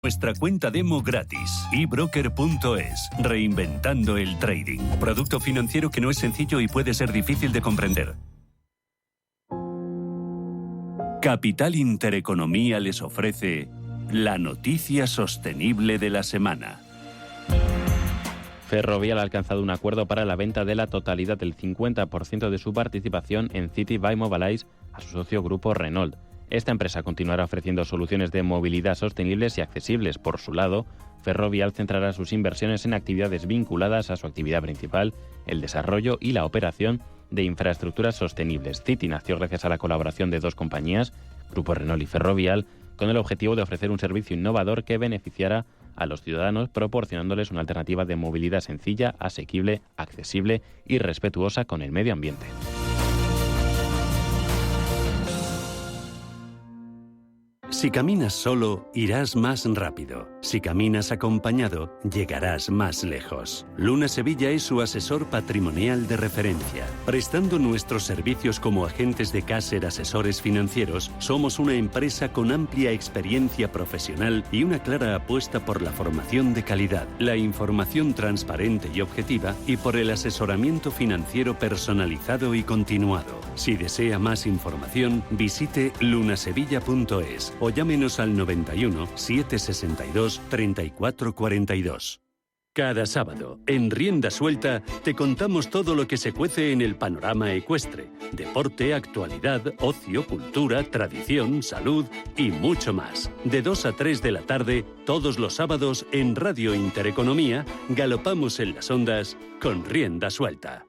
Nuestra cuenta demo gratis, ebroker.es, reinventando el trading. Producto financiero que no es sencillo y puede ser difícil de comprender. Capital Intereconomía les ofrece la noticia sostenible de la semana. Ferrovial ha alcanzado un acuerdo para la venta de la totalidad del 50% de su participación en City by Mobilize a su socio grupo Renault. Esta empresa continuará ofreciendo soluciones de movilidad sostenibles y accesibles. Por su lado, Ferrovial centrará sus inversiones en actividades vinculadas a su actividad principal, el desarrollo y la operación de infraestructuras sostenibles. City nació gracias a la colaboración de dos compañías, Grupo Renault y Ferrovial, con el objetivo de ofrecer un servicio innovador que beneficiara a los ciudadanos, proporcionándoles una alternativa de movilidad sencilla, asequible, accesible y respetuosa con el medio ambiente. Si caminas solo, irás más rápido. Si caminas acompañado, llegarás más lejos. Luna Sevilla es su asesor patrimonial de referencia. Prestando nuestros servicios como agentes de Caser Asesores Financieros, somos una empresa con amplia experiencia profesional y una clara apuesta por la formación de calidad, la información transparente y objetiva y por el asesoramiento financiero personalizado y continuado. Si desea más información, visite lunasevilla.es o llámenos al 91 762 3442. Cada sábado, en Rienda Suelta, te contamos todo lo que se cuece en el panorama ecuestre. Deporte, actualidad, ocio, cultura, tradición, salud y mucho más. De 2 a 3 de la tarde, todos los sábados, en Radio Intereconomía, galopamos en las ondas con Rienda Suelta.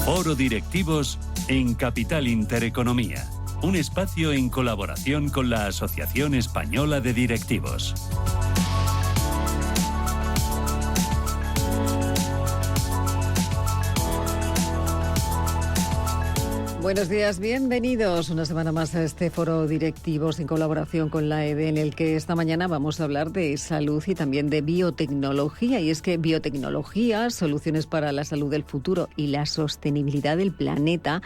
Foro Directivos en Capital Intereconomía, un espacio en colaboración con la Asociación Española de Directivos. Buenos días, bienvenidos una semana más a este Foro Directivos en colaboración con la AED, en el que esta mañana vamos a hablar de salud y también de biotecnología. Y es que biotecnología, soluciones para la salud del futuro y la sostenibilidad del planeta,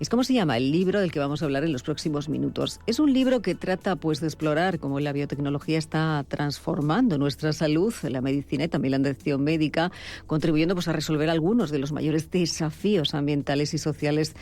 es como se llama el libro del que vamos a hablar en los próximos minutos. Es un libro que trata de explorar cómo la biotecnología está transformando nuestra salud, la medicina y también la atención médica, contribuyendo a resolver algunos de los mayores desafíos ambientales y sociales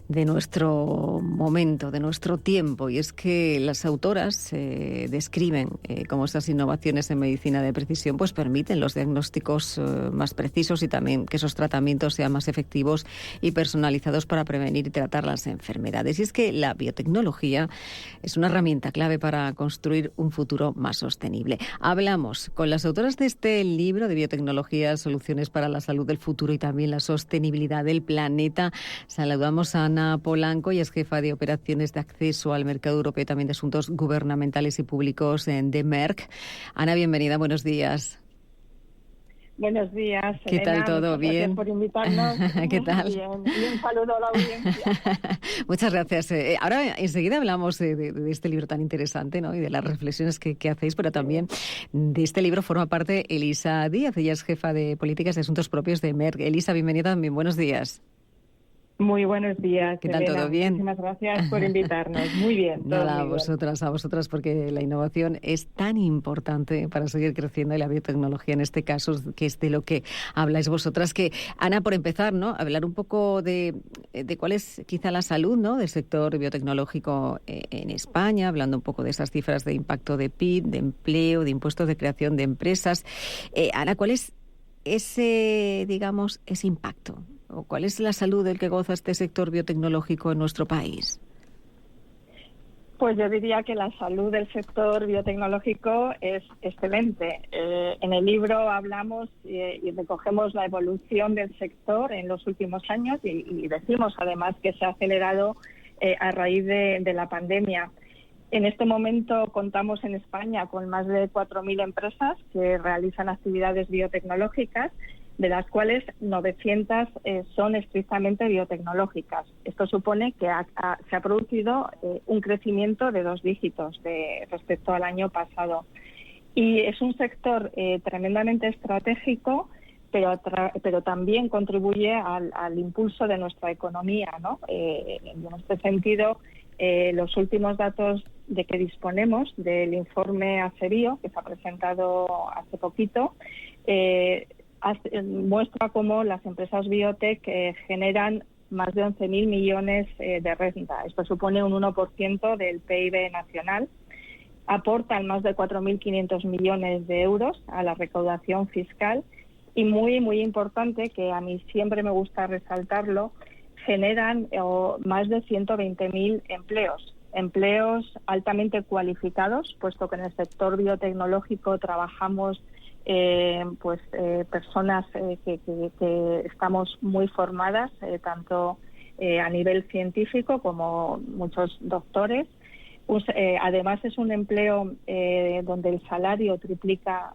de nuestro momento, de nuestro tiempo. Y es que las autoras describen cómo estas innovaciones en medicina de precisión permiten los diagnósticos más precisos y también que esos tratamientos sean más efectivos y personalizados para prevenir y tratar las enfermedades. Y es que la biotecnología es una herramienta clave para construir un futuro más sostenible. Hablamos con las autoras de este libro de biotecnología, soluciones para la salud del futuro y también la sostenibilidad del planeta. Saludamos a Ana Polanco, ella es jefa de operaciones de acceso al mercado europeo y también de asuntos gubernamentales y públicos de Merck. Ana, bienvenida, buenos días. Buenos días, ¿Qué Elena? tal todo? ¿Bien? Gracias por invitarnos. ¿Qué tal? Bien. Y un saludo a la audiencia. Muchas gracias. Ahora enseguida hablamos de este libro tan interesante, ¿no? Y de las reflexiones que hacéis, pero también de este libro forma parte Elisa Díaz, ella es jefa de políticas de asuntos propios de Merck. Elisa, bienvenida también, buenos días. Muy buenos días, ¿Qué tal, Elena? todo bien? Muchísimas gracias por invitarnos. Muy bien. Nada, muy a vosotras, porque la innovación es tan importante para seguir creciendo y la biotecnología en este caso, que es de lo que habláis vosotras. Que, Ana, por empezar, ¿no? Hablar un poco de cuál es quizá la salud, ¿no? Del sector biotecnológico en España, hablando un poco de esas cifras de impacto de PIB, de empleo, de impuestos de creación de empresas. Ana, ¿cuál es ese impacto? ¿O cuál es la salud del que goza este sector biotecnológico en nuestro país? Pues yo diría que la salud del sector biotecnológico es excelente. En el libro hablamos y recogemos la evolución del sector en los últimos años y decimos además que se ha acelerado a raíz de la pandemia. En este momento contamos en España con más de 4.000 empresas que realizan actividades biotecnológicas, de las cuales 900 son estrictamente biotecnológicas. Esto supone que se ha producido un crecimiento de 2 dígitos respecto al año pasado. Y es un sector tremendamente estratégico pero también contribuye al impulso de nuestra economía, ¿no? En este sentido, los últimos datos de que disponemos del informe ACEBIO, que se ha presentado hace poquito, muestra cómo las empresas biotech generan más de 11.000 millones de renta. Esto supone un 1% del PIB nacional. Aportan más de 4.500 millones de euros a la recaudación fiscal y muy importante, que a mí siempre me gusta resaltarlo, generan más de 120.000 empleos altamente cualificados, puesto que en el sector biotecnológico trabajamos personas que estamos muy formadas, tanto a nivel científico como muchos doctores. Además es un empleo donde el salario duplica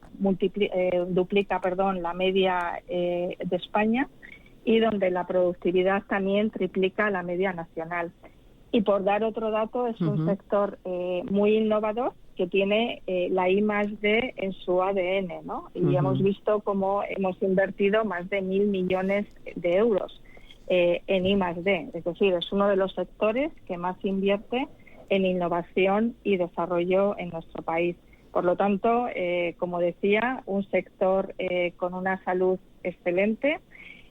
la media de España, y donde la productividad también triplica la media nacional. Y por dar otro dato, es un sector muy innovador, que tiene la I+D en su ADN, ¿no? Y hemos visto cómo hemos invertido más de 1.000 millones de euros en I+D. Es decir, es uno de los sectores que más invierte en innovación y desarrollo en nuestro país. Por lo tanto, como decía, un sector con una salud excelente,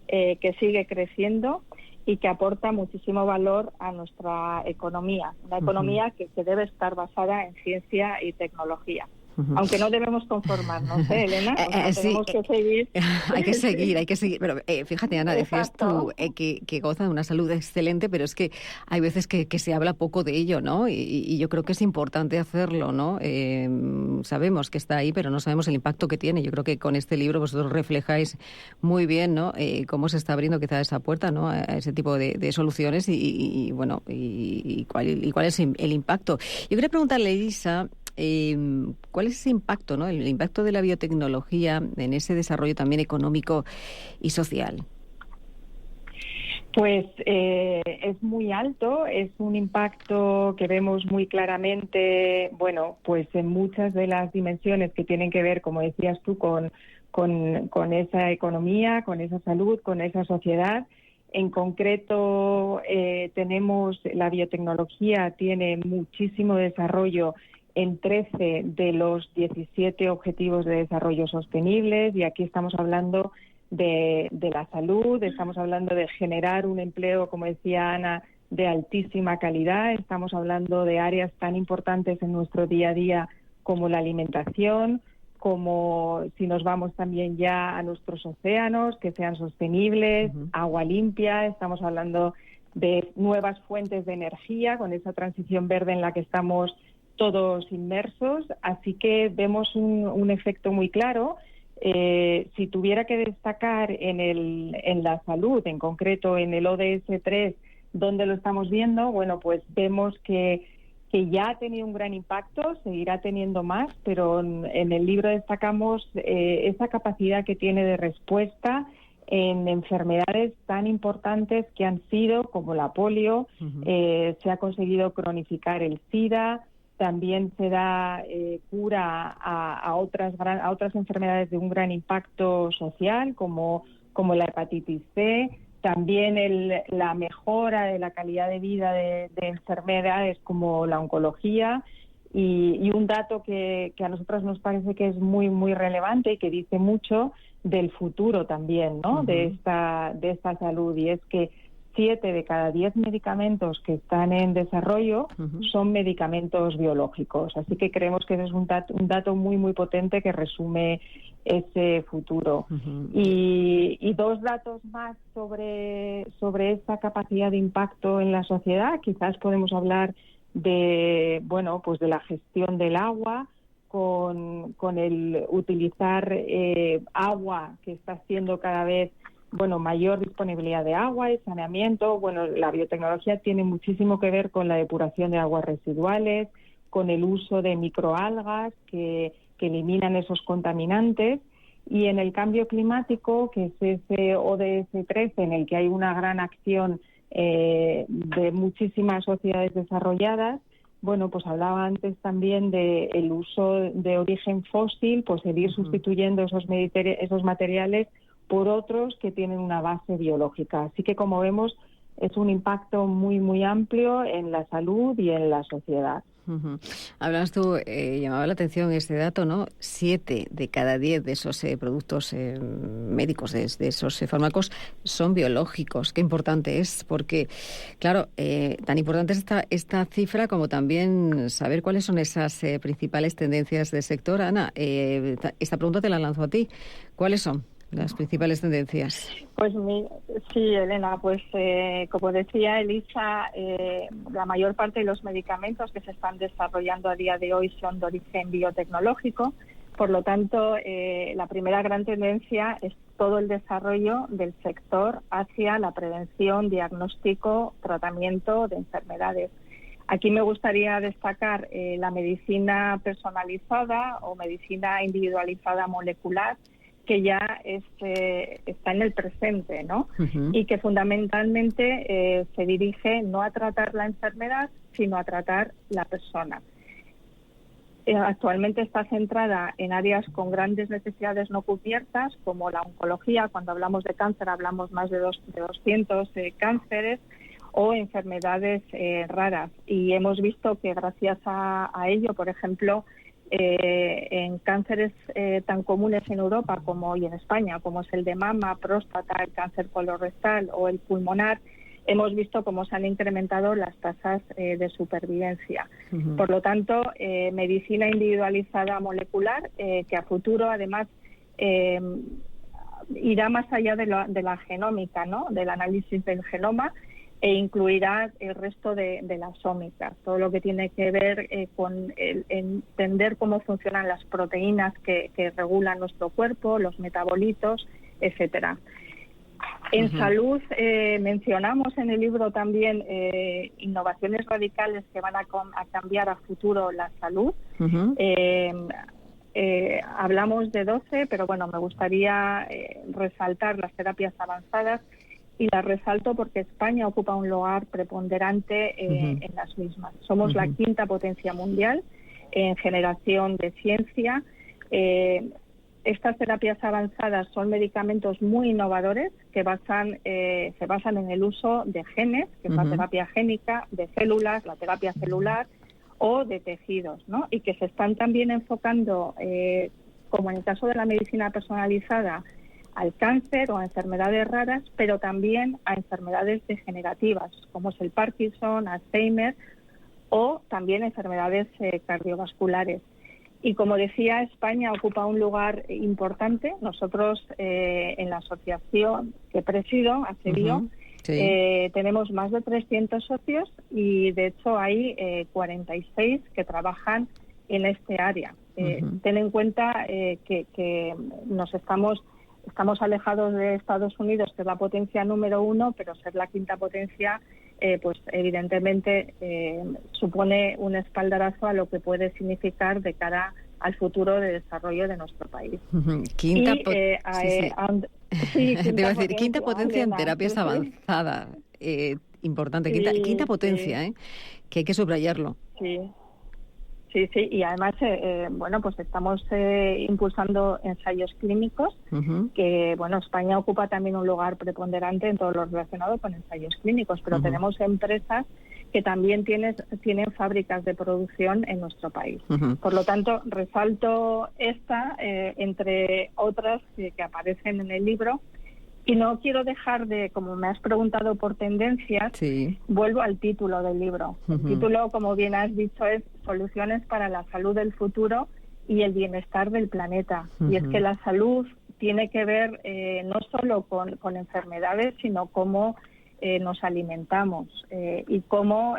que sigue creciendo y que aporta muchísimo valor a nuestra economía, una economía que debe estar basada en ciencia y tecnología. Aunque no debemos conformarnos, Elena, tenemos que seguir. Hay que seguir. Pero fíjate, Ana, decías tú que goza de una salud excelente, pero es que hay veces que se habla poco de ello, ¿no? Y yo creo que es importante hacerlo, ¿no? Sabemos que está ahí, pero no sabemos el impacto que tiene. Yo creo que con este libro vosotros reflejáis muy bien, ¿no? Cómo se está abriendo quizá esa puerta, ¿no? A ese tipo de soluciones y cuál es el impacto. Yo quería preguntarle, Elisa, ¿cuál es ese impacto, ¿no? El impacto de la biotecnología en ese desarrollo también económico y social. Pues es muy alto, es un impacto que vemos muy claramente, bueno, pues en muchas de las dimensiones que tienen que ver, como decías tú, con esa economía, con esa salud, con esa sociedad. En concreto, la biotecnología tiene muchísimo desarrollo en 13 de los 17 Objetivos de Desarrollo Sostenibles, y aquí estamos hablando de la salud, estamos hablando de generar un empleo, como decía Ana, de altísima calidad, estamos hablando de áreas tan importantes en nuestro día a día como la alimentación, como si nos vamos también ya a nuestros océanos, que sean sostenibles, agua limpia, estamos hablando de nuevas fuentes de energía, con esa transición verde en la que estamos todos inmersos, así que vemos un efecto muy claro. Si tuviera que destacar en la salud, en concreto en el ODS 3, ¿dónde lo estamos viendo? Bueno, pues vemos que ya ha tenido un gran impacto, seguirá teniendo más, pero en el libro destacamos esa capacidad que tiene de respuesta en enfermedades tan importantes que han sido, como la polio, se ha conseguido cronificar el SIDA. También se da cura a otras enfermedades de un gran impacto social, como la hepatitis C. También la mejora de la calidad de vida de enfermedades como la oncología. Y un dato que a nosotros nos parece que es muy, muy relevante y que dice mucho del futuro también, ¿no? De esta salud, y es que 7 de cada 10 medicamentos que están en desarrollo son medicamentos biológicos. Así que creemos que ese es un dato muy, muy potente que resume ese futuro. Y 2 datos más sobre esta capacidad de impacto en la sociedad. Quizás podemos hablar de la gestión del agua, con el utilizar agua, que está siendo cada vez mayor disponibilidad de agua y saneamiento. La biotecnología tiene muchísimo que ver con la depuración de aguas residuales, con el uso de microalgas que eliminan esos contaminantes. Y en el cambio climático, que es ese ODS 13, en el que hay una gran acción de muchísimas sociedades desarrolladas, pues hablaba antes también del uso de origen fósil, pues el ir sustituyendo esos materiales por otros que tienen una base biológica. Así que, como vemos, es un impacto muy, muy amplio en la salud y en la sociedad. Uh-huh. Hablas tú, llamaba la atención este dato, ¿no? 7 de cada 10 de esos productos médicos, de esos fármacos, son biológicos. Qué importante es, porque, claro, tan importante es esta cifra como también saber cuáles son esas principales tendencias del sector. Ana, esta pregunta te la lanzo a ti. ¿Cuáles son las principales tendencias? Pues sí, Elena, pues como decía Elisa, la mayor parte de los medicamentos que se están desarrollando a día de hoy son de origen biotecnológico. Por lo tanto, la primera gran tendencia es todo el desarrollo del sector hacia la prevención, diagnóstico, tratamiento de enfermedades. Aquí me gustaría destacar la medicina personalizada o medicina individualizada molecular, que ya está en el presente, ¿no? Uh-huh. Y que fundamentalmente se dirige no a tratar la enfermedad, sino a tratar la persona. Actualmente está centrada en áreas con grandes necesidades no cubiertas, como la oncología. Cuando hablamos de cáncer hablamos más de 200 cánceres, o enfermedades raras. Y hemos visto que gracias a ello, por ejemplo, en cánceres tan comunes en Europa y en España, como es el de mama, próstata, el cáncer colorectal o el pulmonar, hemos visto cómo se han incrementado las tasas de supervivencia. Uh-huh. Por lo tanto, medicina individualizada molecular, que a futuro además irá más allá de la genómica, ¿no?, del análisis del genoma, e incluirá el resto de las ómicas, todo lo que tiene que ver con entender cómo funcionan las proteínas que regulan nuestro cuerpo, los metabolitos, etcétera. En uh-huh. salud mencionamos en el libro también innovaciones radicales que van a cambiar a futuro la salud. Uh-huh. Hablamos de 12, pero bueno, me gustaría resaltar las terapias avanzadas. Y la resalto porque España ocupa un lugar preponderante uh-huh. en las mismas. Somos uh-huh. la quinta potencia mundial en generación de ciencia. Estas terapias avanzadas son medicamentos muy innovadores que se basan en el uso de genes, que es uh-huh. la terapia génica, de células, la terapia celular o de tejidos, ¿no? Y que se están también enfocando, como en el caso de la medicina personalizada, al cáncer o a enfermedades raras, pero también a enfermedades degenerativas, como es el Parkinson, Alzheimer o también enfermedades cardiovasculares. Y como decía, España ocupa un lugar importante. Nosotros en la asociación que presido, ACBIO, uh-huh. sí. Tenemos más de 300 socios y de hecho hay 46 que trabajan en este área. Uh-huh. Ten en cuenta que estamos alejados de Estados Unidos, que es la potencia número 1, pero ser la quinta potencia, pues evidentemente supone un espaldarazo a lo que puede significar de cara al futuro de desarrollo de nuestro país. Quinta potencia en terapias avanzadas. Importante, quinta potencia, que hay que subrayarlo. Sí. Sí, y además, pues estamos impulsando ensayos clínicos, uh-huh. que, España ocupa también un lugar preponderante en todo lo relacionado con ensayos clínicos, pero uh-huh. tenemos empresas que también tienen fábricas de producción en nuestro país. Uh-huh. Por lo tanto, resalto esta, entre otras que aparecen en el libro. Y no quiero dejar de, como me has preguntado por tendencias, sí. vuelvo al título del libro. Uh-huh. El título, como bien has dicho, es Soluciones para la salud del futuro y el bienestar del planeta. Uh-huh. Y es que la salud tiene que ver no solo con enfermedades, sino cómo nos alimentamos y cómo,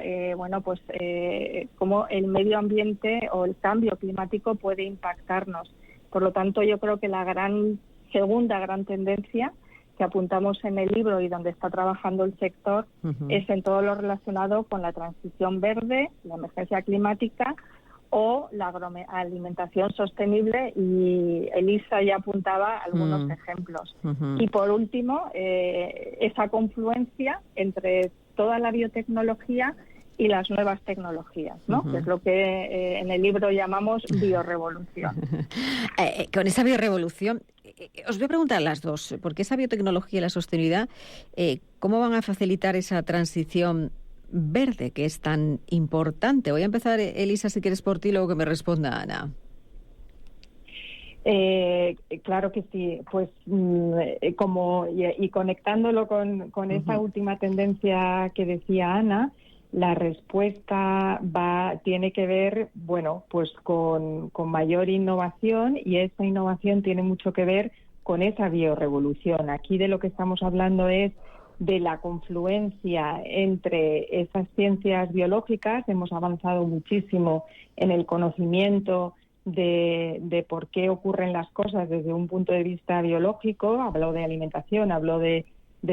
cómo el medio ambiente o el cambio climático puede impactarnos. Por lo tanto, yo creo que la segunda gran tendencia que apuntamos en el libro y donde está trabajando el sector uh-huh. es en todo lo relacionado con la transición verde, la emergencia climática o la alimentación sostenible, y Elisa ya apuntaba algunos ejemplos. Uh-huh. Y por último, esa confluencia entre toda la biotecnología y las nuevas tecnologías, ¿no? Que es lo que en el libro llamamos biorrevolución. Con esa biorrevolución, os voy a preguntar a las dos, porque esa biotecnología y la sostenibilidad, ¿cómo van a facilitar esa transición verde que es tan importante? Voy a empezar, Elisa, si quieres por ti, luego que me responda Ana. Claro que sí, pues y conectándolo con esa última tendencia que decía Ana, la respuesta tiene que ver, bueno, pues con mayor innovación, y esa innovación tiene mucho que ver con esa biorrevolución. Aquí de lo que estamos hablando es de la confluencia entre esas ciencias biológicas. Hemos avanzado muchísimo en el conocimiento de por qué ocurren las cosas desde un punto de vista biológico. Habló de alimentación, habló de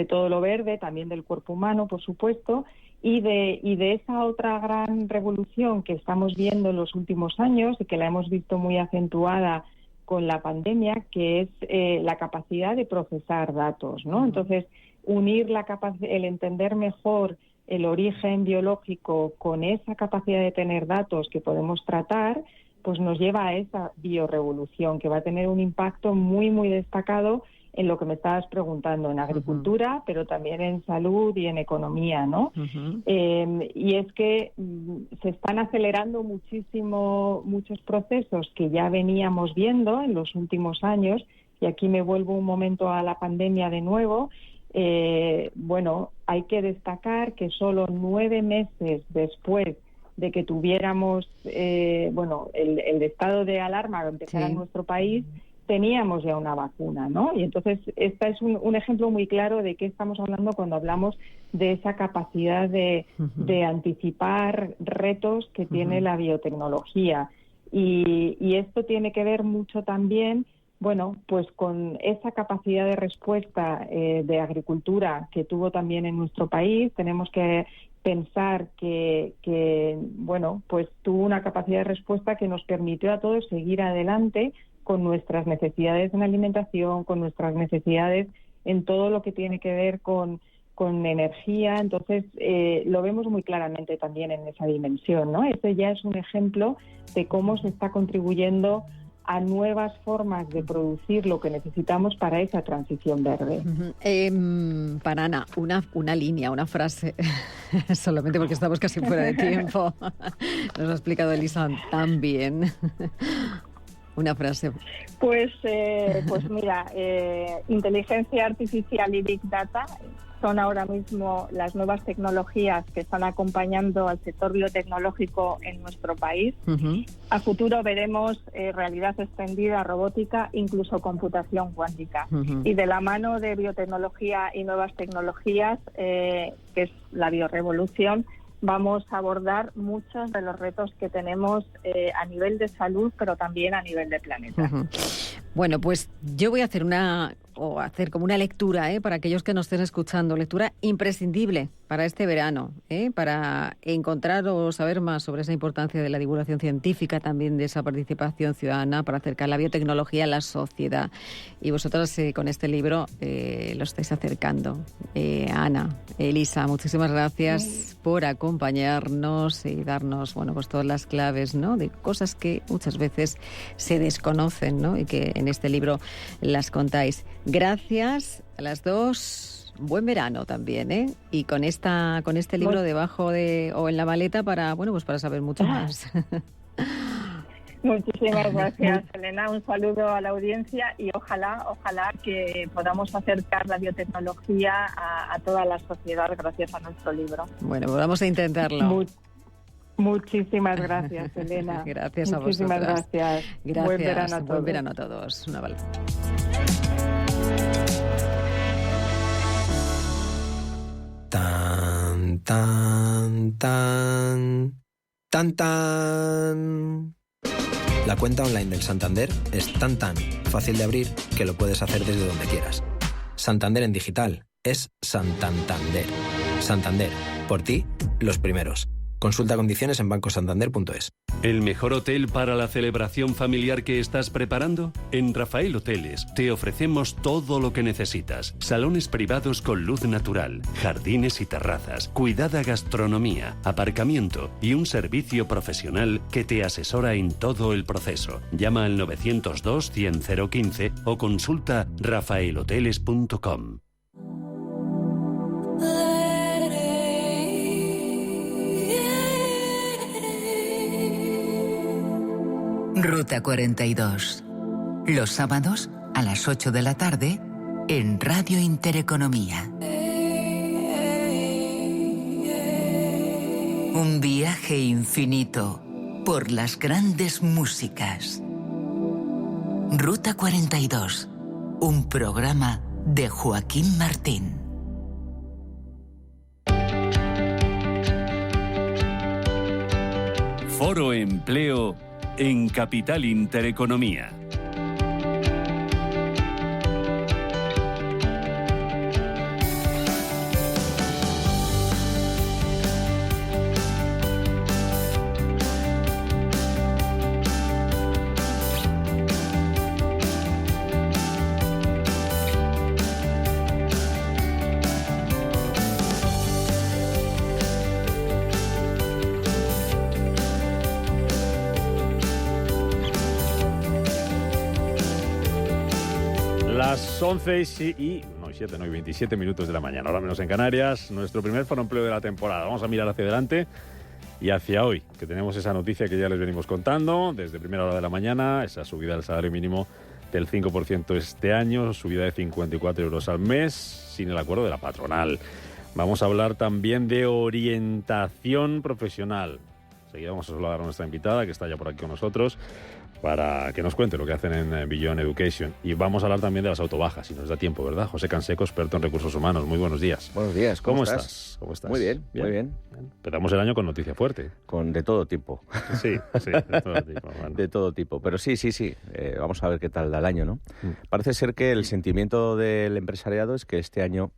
todo lo verde, también del cuerpo humano, por supuesto, y de esa otra gran revolución que estamos viendo en los últimos años y que la hemos visto muy acentuada con la pandemia, que es la capacidad de procesar datos, ¿no? Entonces, unir el entender mejor el origen biológico con esa capacidad de tener datos que podemos tratar, pues nos lleva a esa biorrevolución que va a tener un impacto muy, muy destacado en lo que me estabas preguntando, en agricultura, pero también en salud y en economía, ¿no? Y es que se están acelerando muchísimo muchos procesos que ya veníamos viendo en los últimos años, y aquí me vuelvo un momento a la pandemia de nuevo. Bueno, hay que destacar que solo 9 meses después de que tuviéramos el estado de alarma que empezara en nuestro país, teníamos ya una vacuna, ¿no? Y entonces este es un ejemplo muy claro de qué estamos hablando cuando hablamos de esa capacidad de anticipar retos que tiene la biotecnología. Y esto tiene que ver mucho también, bueno, pues con esa capacidad de respuesta de agricultura que tuvo también en nuestro país. Tenemos que pensar que bueno, pues tuvo una capacidad de respuesta que nos permitió a todos seguir adelante con nuestras necesidades en alimentación, con nuestras necesidades en todo lo que tiene que ver con energía. Entonces, lo vemos muy claramente también en esa dimensión, ¿no? Este ya es un ejemplo de cómo se está contribuyendo a nuevas formas de producir lo que necesitamos para esa transición verde. Para Ana, una línea, una frase, solamente porque estamos casi fuera de tiempo. Nos ha explicado Elisa tan bien. Una frase. Pues mira, inteligencia artificial y Big Data son ahora mismo las nuevas tecnologías que están acompañando al sector biotecnológico en nuestro país. A futuro veremos realidad extendida, robótica, incluso computación cuántica. Y de la mano de biotecnología y nuevas tecnologías, que es la biorrevolución, vamos a abordar muchos de los retos que tenemos a nivel de salud, pero también a nivel de planeta. Bueno, pues yo voy a hacer como una lectura, para aquellos que nos estén escuchando, lectura imprescindible para este verano, para encontrar o saber más sobre esa importancia de la divulgación científica, también de esa participación ciudadana para acercar la biotecnología a la sociedad. Y vosotros con este libro lo estáis acercando. Ana, Elisa, muchísimas gracias por acompañarnos y darnos, bueno, pues todas las claves, ¿no?, de cosas que muchas veces se desconocen, ¿no?, y que en este libro las contáis. Gracias a las dos. Buen verano también, y con este libro debajo o en la maleta para saber mucho más. Muchísimas gracias, Elena. Un saludo a la audiencia y ojalá que podamos acercar la biotecnología a toda la sociedad gracias a nuestro libro. Bueno, pues vamos a intentarlo. Muchísimas gracias, Elena. Gracias a vosotros. Muchísimas gracias. Buen verano a todos. Un abrazo. Tan, tan, tan, tan, tan. La cuenta online del Santander es tan fácil de abrir que lo puedes hacer desde donde quieras. Santander en digital es Santantander. Santander, por ti, los primeros. Consulta condiciones en bancosantander.es. ¿El mejor hotel para la celebración familiar que estás preparando? En Rafael Hoteles te ofrecemos todo lo que necesitas. Salones privados con luz natural, jardines y terrazas, cuidada gastronomía, aparcamiento y un servicio profesional que te asesora en todo el proceso. Llama al 902 100 015 o consulta rafaelhoteles.com. Ruta 42. Los sábados a las 8 de la tarde en Radio Intereconomía. Un viaje infinito por las grandes músicas. Ruta 42. Un programa de Joaquín Martín. Foro Empleo en Capital Intereconomía. Las 11 y 27 minutos de la mañana, ahora menos en Canarias, nuestro primer foro empleo de la temporada. Vamos a mirar hacia adelante y hacia hoy, que tenemos esa noticia que ya les venimos contando desde primera hora de la mañana, esa subida del salario mínimo del 5% este año, subida de 54 euros al mes, sin el acuerdo de la patronal. Vamos a hablar también de orientación profesional. Enseguida vamos a saludar a nuestra invitada, que está ya por aquí con nosotros, para que nos cuente lo que hacen en Beyond Education. Y vamos a hablar también de las autobajas, si nos da tiempo, ¿verdad? José Canseco, experto en recursos humanos. Muy buenos días. Buenos días. ¿Cómo estás? ¿Cómo estás? Muy bien, muy bien. Empezamos el año con noticia fuerte. De todo tipo. Sí, de todo tipo. Bueno. De todo tipo. Pero sí. Vamos a ver qué tal da el año, ¿no? Parece ser que el sentimiento del empresariado es que este año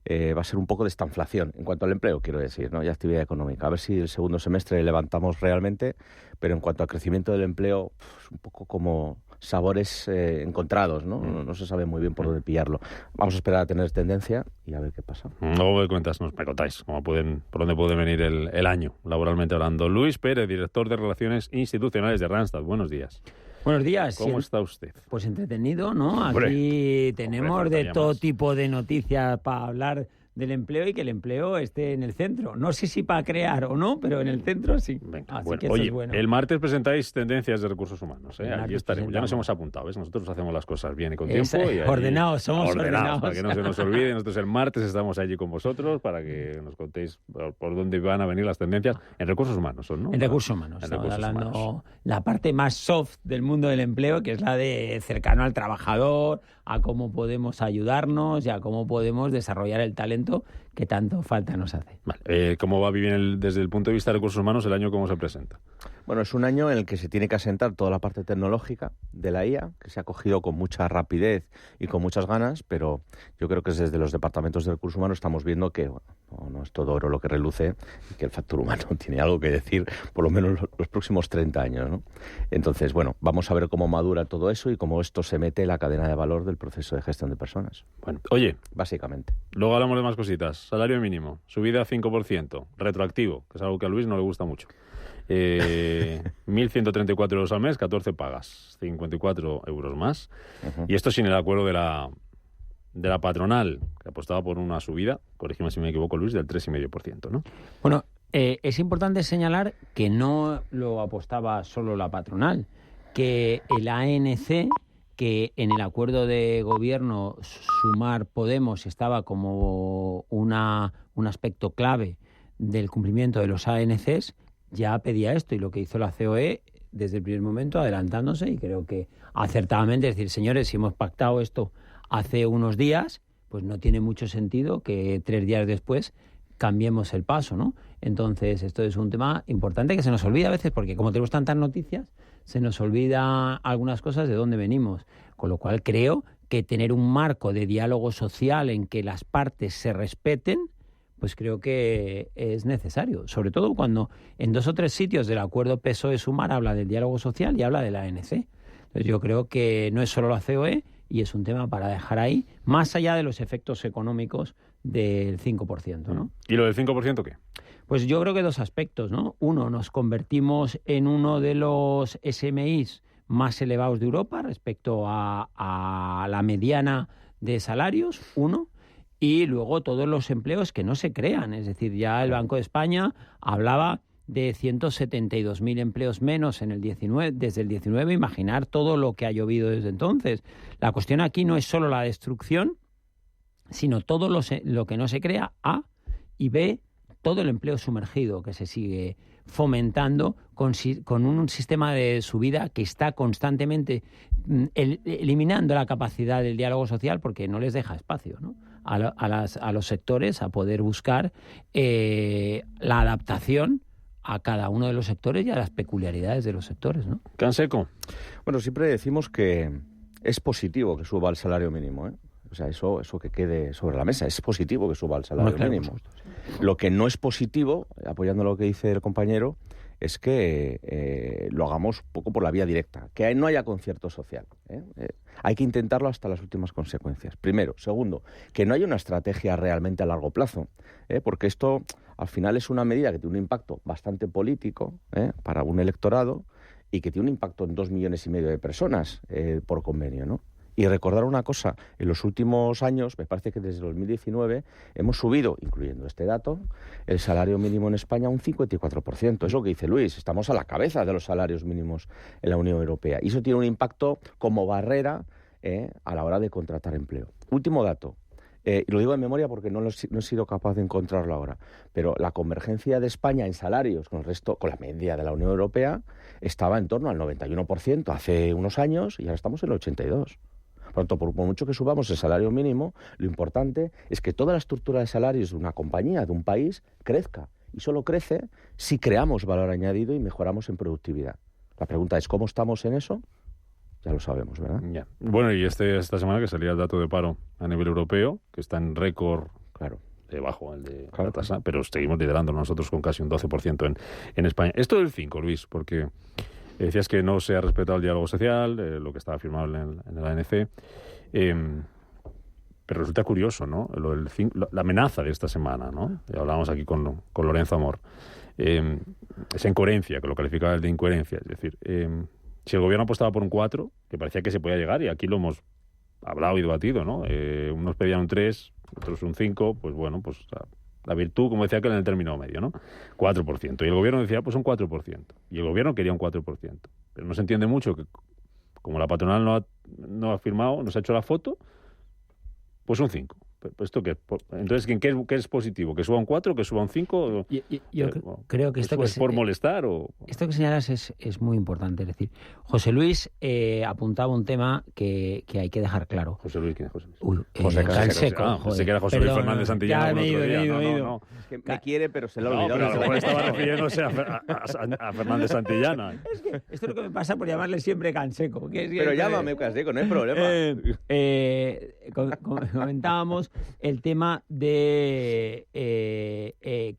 va a ser un poco de estanflación en cuanto al empleo, quiero decir, ¿no? Y actividad económica. A ver si el segundo semestre levantamos realmente, pero en cuanto al crecimiento del empleo, un poco como sabores encontrados, ¿no? No se sabe muy bien por dónde pillarlo. Vamos a esperar a tener tendencia y a ver qué pasa. Luego me contáis por dónde puede venir el año, laboralmente hablando. Luis Pérez, director de Relaciones Institucionales de Randstad. Buenos días. Buenos días. ¿Cómo está usted? Pues entretenido, ¿no? Hombre, aquí tenemos de todo más tipo de noticias para hablar del empleo y que el empleo esté en el centro. No sé si para crear o no, pero en el centro sí. Venga, así bueno. que eso Oye, es bueno. el martes presentáis tendencias de recursos humanos. Allí estaremos. Ya nos presentamos. hemos apuntado, ¿ves? Nosotros hacemos las cosas bien y con tiempo. Y Ordenados, somos ordenados. Para que no se nos olvide. Nosotros el martes estamos allí con vosotros para que nos contéis por dónde van a venir las tendencias en recursos humanos, ¿no? En recursos humanos. En Estamos recursos hablando humanos. la parte más soft del mundo del empleo, que es la de cercano al trabajador, a cómo podemos ayudarnos y a cómo podemos desarrollar el talento que tanto falta nos hace. Vale. ¿Cómo va a vivir desde el punto de vista de recursos humanos el año? ¿Cómo se presenta? Bueno, es un año en el que se tiene que asentar toda la parte tecnológica de la IA, que se ha cogido con mucha rapidez y con muchas ganas, pero yo creo que desde los departamentos de recursos humanos estamos viendo que no es todo oro lo que reluce y que el factor humano tiene algo que decir por lo menos los próximos 30 años, ¿no? Entonces, bueno, vamos a ver cómo madura todo eso y cómo esto se mete en la cadena de valor del proceso de gestión de personas. Bueno, oye, básicamente. Luego hablamos de más cositas. Salario mínimo, subida 5%, retroactivo, que es algo que a Luis no le gusta mucho. 1.134 euros al mes, 14 pagas, 54 euros más. Uh-huh. Y esto sin el acuerdo de la patronal, que apostaba por una subida, corrígeme si me equivoco, Luis, del 3,5%, ¿no? Bueno, es importante señalar que no lo apostaba solo la patronal, que el ANC, que en el acuerdo de gobierno Sumar Podemos estaba como un aspecto clave del cumplimiento de los ANCs, ya pedía esto, y lo que hizo la COE desde el primer momento, adelantándose, y creo que acertadamente, es decir, señores, si hemos pactado esto hace unos días, pues no tiene mucho sentido que 3 días después cambiemos el paso, ¿no? Entonces, esto es un tema importante que se nos olvida a veces, porque como tenemos tantas noticias, se nos olvida algunas cosas de dónde venimos. Con lo cual creo que tener un marco de diálogo social en que las partes se respeten pues creo que es necesario, sobre todo cuando en 2 o 3 sitios del acuerdo PSOE-Sumar habla del diálogo social y habla de la ANC. Entonces yo creo que no es solo la COE y es un tema para dejar ahí, más allá de los efectos económicos del 5%, ¿no? ¿Y lo del 5% qué? Pues yo creo que 2 aspectos, ¿no? Uno, nos convertimos en uno de los SMIs más elevados de Europa respecto a la mediana de salarios, uno. Y luego todos los empleos que no se crean. Es decir, ya el Banco de España hablaba de 172.000 empleos menos en el 19, desde el 19. Imaginar todo lo que ha llovido desde entonces. La cuestión aquí no es solo la destrucción, sino todo lo que no se crea, A, y B, todo el empleo sumergido que se sigue fomentando con un sistema de subida que está constantemente eliminando la capacidad del diálogo social porque no les deja espacio, ¿no? a los sectores a poder buscar la adaptación a cada uno de los sectores y a las peculiaridades de los sectores, ¿no? Canseco. Bueno, siempre decimos que es positivo que suba el salario mínimo, ¿eh? O sea, eso que quede sobre la mesa. Es positivo que suba el salario mínimo. Lo que no es positivo, apoyando lo que dice el compañero, es que lo hagamos un poco por la vía directa, que no haya concierto social. Hay que intentarlo hasta las últimas consecuencias. Primero. Segundo, que no haya una estrategia realmente a largo plazo, porque esto al final es una medida que tiene un impacto bastante político para un electorado y que tiene un impacto en 2,5 millones de personas por convenio, ¿no? Y recordar una cosa, en los últimos años, me parece que desde 2019, hemos subido, incluyendo este dato, el salario mínimo en España un 54%. Es lo que dice Luis, estamos a la cabeza de los salarios mínimos en la Unión Europea. Y eso tiene un impacto como barrera a la hora de contratar empleo. Último dato, y lo digo de memoria porque no he sido capaz de encontrarlo ahora, pero la convergencia de España en salarios con el resto, con la media de la Unión Europea, estaba en torno al 91% hace unos años y ahora estamos en el 82%. Por tanto, por mucho que subamos el salario mínimo, lo importante es que toda la estructura de salarios de una compañía, de un país, crezca. Y solo crece si creamos valor añadido y mejoramos en productividad. La pregunta es, ¿cómo estamos en eso? Ya lo sabemos, ¿verdad? Ya. Bueno, y esta semana que salía el dato de paro a nivel europeo, que está en récord, claro, debajo el de la tasa, pero seguimos liderando nosotros con casi un 12% en España. Esto del 5, Luis, porque decías que no se ha respetado el diálogo social, lo que estaba firmado en el ANC, pero resulta curioso, ¿no? La amenaza de esta semana, ¿no? Ya hablábamos aquí con Lorenzo Amor. Esa incoherencia, que lo calificaba de incoherencia, es decir, si el gobierno apostaba por un 4, que parecía que se podía llegar, y aquí lo hemos hablado y debatido, ¿no? Unos pedían un 3, otros un 5, pues bueno, pues la virtud, como decía que en el término medio, ¿no? 4%. Y el gobierno decía, pues un 4%. Y el gobierno quería un 4%. Pero no se entiende mucho que, como la patronal no ha firmado, no se ha hecho la foto, pues un 5. ¿Esto qué? Entonces, ¿qué es positivo? ¿Que suba un 4 o que suba un 5? Yo creo que esto ¿es por molestar o...? Esto que señalas es muy importante. Es decir, José Luis apuntaba un tema que hay que dejar claro. ¿José Luis quién es José Luis? José Canseco. Pensé que era José Luis Fernández Santillana. Ya me he ido. No. Es que me quiere, pero se lo ha olvidado. Pero a lo mejor estaba refiriéndose a Fernández Santillana. Es que esto es lo que me pasa por llamarle siempre Canseco. Pero llámame Canseco, no hay problema. Comentábamos el tema de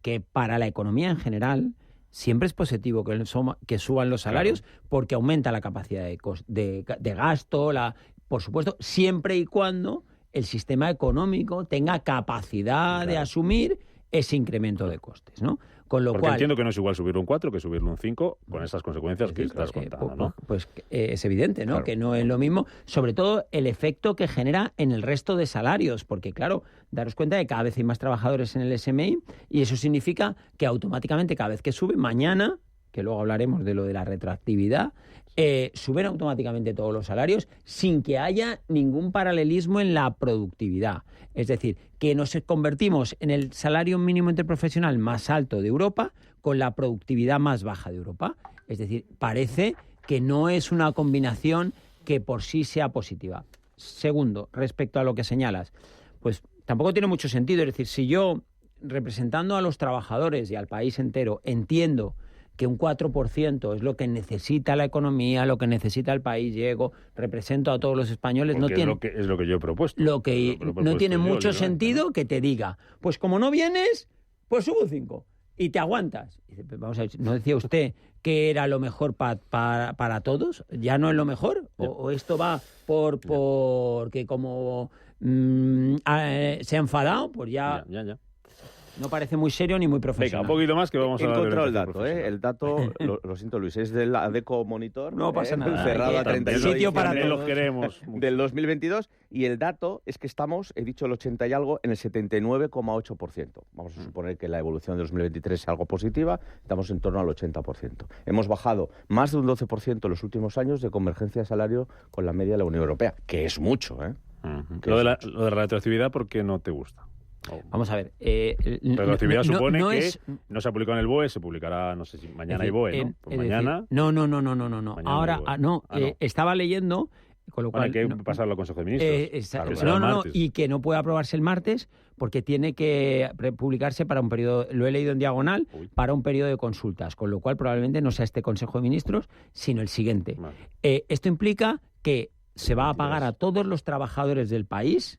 que para la economía en general siempre es positivo que suban los salarios, claro, porque aumenta la capacidad de gasto, por supuesto, siempre y cuando el sistema económico tenga capacidad, claro, de asumir ese incremento de costes, ¿no? Con lo Porque cual, entiendo que no es igual subir un 4 que subirlo un 5 con esas consecuencias que estás contando, ¿no? Pues es evidente, ¿no? Claro. Que no es lo mismo, sobre todo el efecto que genera en el resto de salarios, porque claro, daros cuenta de que cada vez hay más trabajadores en el SMI y eso significa que automáticamente cada vez que sube, mañana, que luego hablaremos de lo de la retroactividad, suben automáticamente todos los salarios sin que haya ningún paralelismo en la productividad. Es decir, que nos convertimos en el salario mínimo interprofesional más alto de Europa con la productividad más baja de Europa. Es decir, parece que no es una combinación que por sí sea positiva. Segundo, respecto a lo que señalas, pues tampoco tiene mucho sentido. Es decir, si yo, representando a los trabajadores y al país entero, entiendo que un 4% es lo que necesita la economía, lo que necesita el país, llego, represento a todos los españoles, porque no tiene... es lo que yo he propuesto. Lo que no tiene mucho sentido que te diga, pues como no vienes, pues subo 5 y te aguantas. Y dice, vamos a ver, ¿no decía usted que era lo mejor para todos? ¿Ya no es lo mejor? ¿O esto va porque como se ha enfadado? Pues ya. No parece muy serio ni muy profesional. Venga, un poquito más que vamos a hablar. Encontrado el dato, El dato, lo siento Luis, es del ADECO Monitor. No pasa nada. Cerrado a 31 sitio para todos. Los queremos. Del 2022. Y el dato es que estamos, he dicho el 80 y algo, en el 79,8%. Vamos a suponer que la evolución de 2023 es algo positiva. Estamos en torno al 80%. Hemos bajado más de un 12% en los últimos años de convergencia de salario con la media de la Unión Europea, que es mucho, Lo de la retroactividad, ¿por qué no te gusta? Vamos a ver. Retroactividad supone que no se ha publicado en el BOE, se publicará, no sé si mañana hay BOE, ¿no? Pues mañana. No. Ahora, estaba leyendo, con lo cual. Hay que pasarlo al Consejo de Ministros. Y que no puede aprobarse el martes porque tiene que publicarse para un periodo, lo he leído en diagonal, para un periodo de consultas, con lo cual probablemente no sea este Consejo de Ministros, sino el siguiente. Vale. Esto implica que se va a pagar a todos los trabajadores del país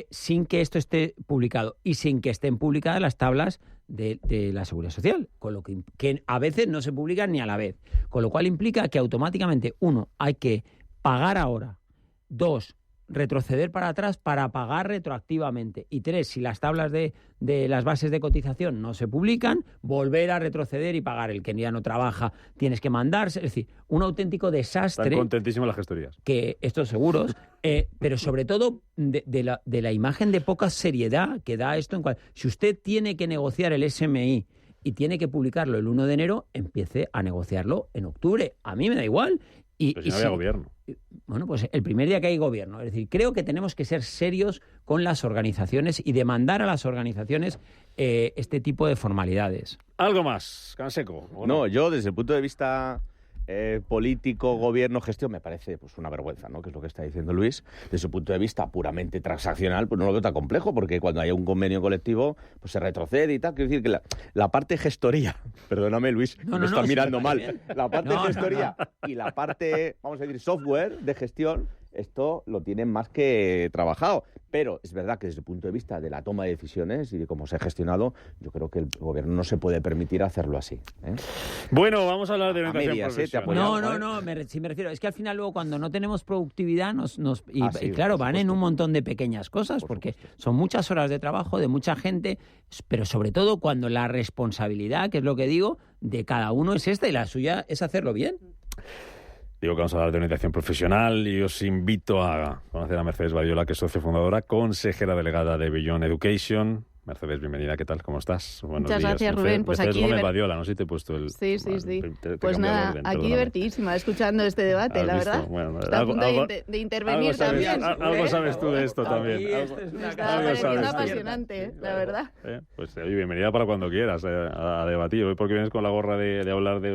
sin que esto esté publicado y sin que estén publicadas las tablas de la Seguridad Social, con lo que a veces no se publican ni a la vez. Con lo cual implica que automáticamente, 1, hay que pagar ahora, 2, retroceder para atrás para pagar retroactivamente, y 3, si las tablas de las bases de cotización no se publican, volver a retroceder y pagar. El que ya no trabaja tienes que mandarse, es decir, un auténtico desastre. Están contentísimas las gestorías. Que estos seguros, pero sobre todo de la imagen de poca seriedad que da esto. Si usted tiene que negociar el SMI y tiene que publicarlo el 1 de enero, empiece a negociarlo en octubre. A mí me da igual. Pero si no había gobierno. Bueno, pues el primer día que hay gobierno. Es decir, creo que tenemos que ser serios con las organizaciones y demandar a las organizaciones este tipo de formalidades. ¿Algo más, Canseco? No, yo desde el punto de vista político, gobierno, gestión, me parece pues una vergüenza, ¿no? Que es lo que está diciendo Luis. Desde el punto de vista puramente transaccional, pues no lo veo tan complejo, porque cuando hay un convenio colectivo, pues se retrocede y tal. Quiero decir que la parte gestoría, perdóname Luis, me están mirando mal, la parte gestoría y la parte, vamos a decir, software de gestión, esto lo tienen más que trabajado. Pero es verdad que desde el punto de vista de la toma de decisiones y de cómo se ha gestionado, yo creo que el gobierno no se puede permitir hacerlo así. Bueno, vamos a hablar de orientación profesional. Si me refiero, es que al final luego cuando no tenemos productividad claro, van en un montón de pequeñas cosas, porque son muchas horas de trabajo de mucha gente, pero sobre todo cuando la responsabilidad, que es lo que digo, de cada uno es esta y la suya es hacerlo bien. Digo que vamos a hablar de orientación profesional y os invito a conocer a Mercedes Badiola, que es socia fundadora, consejera delegada de Beyond Education. Mercedes, bienvenida, ¿qué tal? ¿Cómo estás? Buenos días. Gracias, Rubén. Pues Mercedes aquí Gómez Badiola, no sé si te he puesto el... Sí. Pues nada, aquí divertidísima, escuchando este debate, la verdad. Bueno, está a punto de intervenir también. Algo sabes tú de esto también. Me está pareciendo apasionante, la verdad. Pues bienvenida para cuando quieras a debatir. Hoy porque vienes con la gorra de hablar de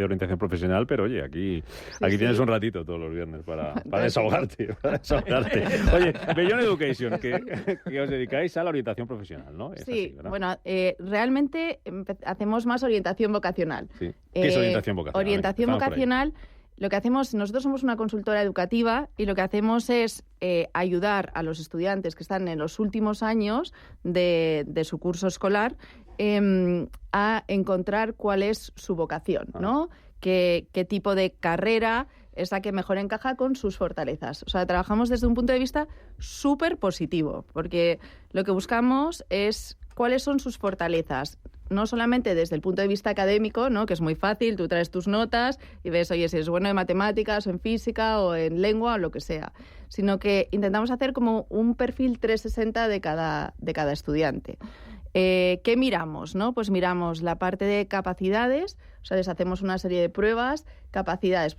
orientación profesional, pero oye, aquí tienes un ratito todos los viernes para desahogarte. Oye, Beyond Education, que os dedicáis a la orientación profesional. ¿No? Sí, bueno, realmente hacemos más orientación vocacional. Sí. ¿Qué es orientación vocacional? Orientación vocacional, lo que hacemos, nosotros somos una consultora educativa y lo que hacemos es ayudar a los estudiantes que están en los últimos años de su curso escolar a encontrar cuál es su vocación, ¿no? Qué tipo de carrera es la que mejor encaja con sus fortalezas. O sea, trabajamos desde un punto de vista súper positivo, porque lo que buscamos es cuáles son sus fortalezas, no solamente desde el punto de vista académico, ¿no? Que es muy fácil, tú traes tus notas y ves, oye, si eres bueno en matemáticas o en física o en lengua o lo que sea, sino que intentamos hacer como un perfil 360 de cada estudiante. ¿Qué miramos? ¿No? Pues miramos la parte de capacidades, o sea, les hacemos una serie de pruebas. Capacidades,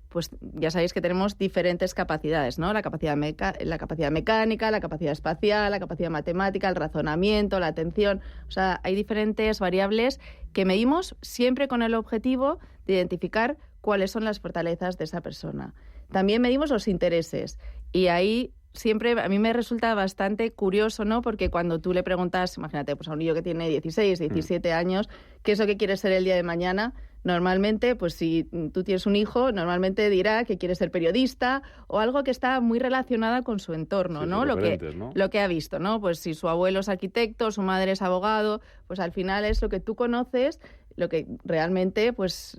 pues ya sabéis que tenemos diferentes capacidades, ¿no? La capacidad mecánica, la capacidad espacial, la capacidad matemática, el razonamiento, la atención. O sea, hay diferentes variables que medimos siempre con el objetivo de identificar cuáles son las fortalezas de esa persona. También medimos los intereses y ahí siempre a mí me resulta bastante curioso, ¿no? Porque cuando tú le preguntas, imagínate, pues a un niño que tiene 16, 17 años, ¿qué es lo que quiere ser el día de mañana? Normalmente, pues si tú tienes un hijo, normalmente dirá que quiere ser periodista o algo que está muy relacionado con su entorno, ¿no? Lo que ha visto, ¿no? Pues si su abuelo es arquitecto, su madre es abogado, pues al final es lo que tú conoces, lo que realmente pues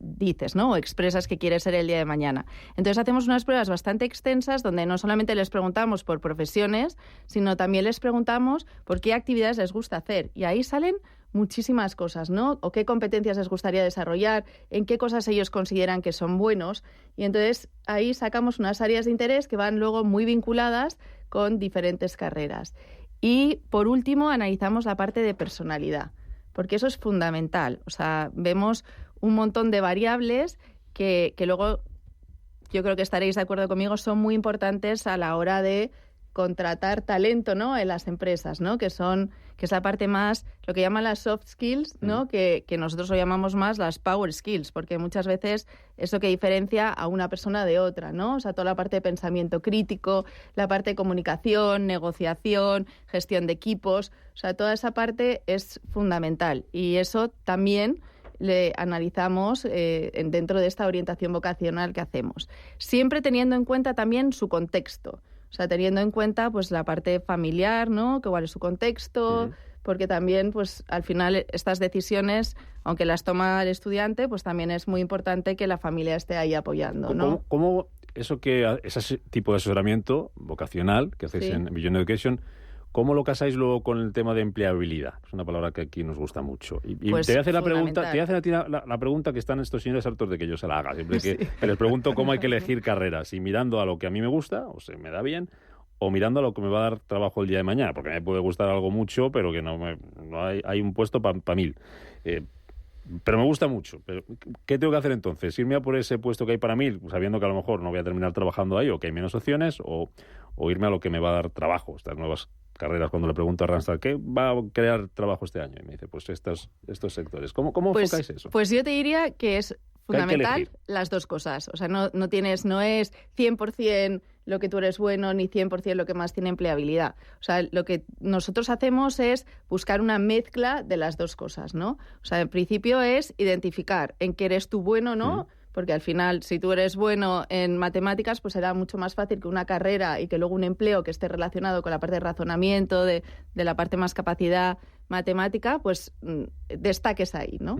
dices, ¿no? O expresas que quieres ser el día de mañana. Entonces hacemos unas pruebas bastante extensas donde no solamente les preguntamos por profesiones, sino también les preguntamos por qué actividades les gusta hacer. Y ahí salen muchísimas cosas, ¿no? O qué competencias les gustaría desarrollar, en qué cosas ellos consideran que son buenos. Y entonces ahí sacamos unas áreas de interés que van luego muy vinculadas con diferentes carreras. Y por último analizamos la parte de personalidad, porque eso es fundamental. O sea, vemos un montón de variables que luego, yo creo que estaréis de acuerdo conmigo, son muy importantes a la hora de contratar talento, ¿no? En las empresas, ¿no? Que es la parte más, lo que llaman las soft skills, ¿no? Que nosotros lo llamamos más las power skills, porque muchas veces es lo que diferencia a una persona de otra, ¿no? O sea, toda la parte de pensamiento crítico, la parte de comunicación, negociación, gestión de equipos, o sea, toda esa parte es fundamental. Y eso también le analizamos dentro de esta orientación vocacional que hacemos. Siempre teniendo en cuenta también su contexto. O sea, teniendo en cuenta pues la parte familiar, ¿no? Que cuál es su contexto, porque también pues al final estas decisiones, aunque las toma el estudiante, pues también es muy importante que la familia esté ahí apoyando, ¿no? ¿Cómo ese tipo de asesoramiento vocacional que hacéis en Beyond Education, cómo lo casáis luego con el tema de empleabilidad? Es una palabra que aquí nos gusta mucho. Y pues te voy a hacer la pregunta que están estos señores hartos de que yo se la haga. Siempre que les pregunto cómo hay que elegir carreras, y mirando a lo que a mí me gusta, o se me da bien, o mirando a lo que me va a dar trabajo el día de mañana, porque me puede gustar algo mucho, pero que no hay un puesto para 1000. Pero me gusta mucho. Pero ¿qué tengo que hacer entonces? ¿Irme a por ese puesto que hay para 1000, sabiendo que a lo mejor no voy a terminar trabajando ahí o que hay menos opciones, o irme a lo que me va a dar trabajo, estas nuevas carreras? Cuando le pregunto a Randstad, ¿qué va a crear trabajo este año? Y me dice, pues estos sectores. ¿Cómo enfocáis eso? Pues yo te diría que es fundamental las dos cosas. O sea, no es 100% lo que tú eres bueno, ni 100% lo que más tiene empleabilidad. O sea, lo que nosotros hacemos es buscar una mezcla de las dos cosas, ¿no? O sea, en principio es identificar en qué eres tú bueno, ¿no? Porque al final, si tú eres bueno en matemáticas, pues será mucho más fácil que una carrera y que luego un empleo que esté relacionado con la parte de razonamiento, de la parte más capacidad matemática, pues destaques ahí, ¿no?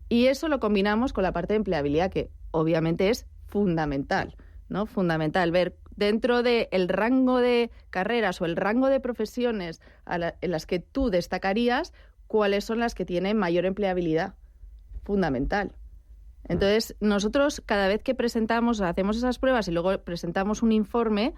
Y eso lo combinamos con la parte de empleabilidad, que obviamente es fundamental, ¿no? Fundamental ver dentro del rango de carreras o el rango de profesiones en las que tú destacarías, cuáles son las que tienen mayor empleabilidad. Fundamental. Entonces, nosotros cada vez que presentamos, hacemos esas pruebas y luego presentamos un informe,